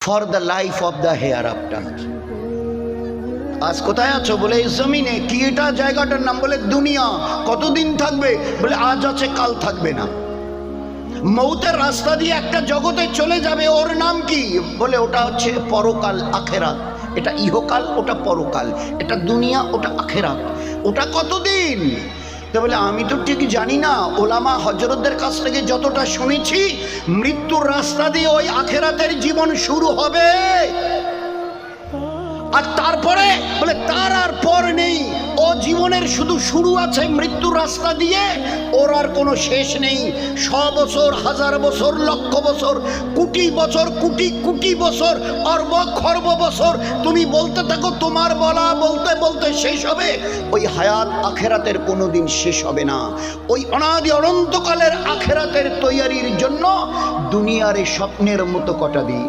For the life of the hair after. আজ কোথায় আছো? বলে এই জমিনে। কি এটা জায়গাটার নাম? বলে দুনিয়া। কতদিন থাকবে? বলে আজ আছে কাল থাকবে না। মৌতের রাস্তা দিয়ে একটা জগতে চলে যাবে, ওর নাম কি? বলে ওটা হচ্ছে পরকাল, আখেরাত। এটা ইহকাল, ওটা পরকাল। এটা দুনিয়া, ওটা আখেরাত। ওটা কতদিন? তো বলে আমি তো ঠিক জানি না। ওলামা হজরতদের কাছ থেকে যতটা শুনেছি, মৃত্যুর রাস্তা দিয়ে ওই আখেরাতের জীবন শুরু হবে, আর তারপরে বলে তার আর পর নেই। ও জীবনের শুধু শুরু আছে মৃত্যুর রাস্তা দিয়ে, ওর আর কোনো শেষ নেই। 100 বছর, 1000 বছর, লক্ষ বছর, কোটি বছর, কোটি কোটি বছর, অর্ব খর্ব বছর তুমি বলতে থাকো, তোমার বলা বলতে বলতে শেষ হবে। ওই হায়াত আখেরাতের কোনোদিন শেষ হবে না। ওই অনাদি অনন্তকালের আখেরাতের তৈয়ারির জন্য দুনিয়ার এই স্বপ্নের মতো কটা দিন।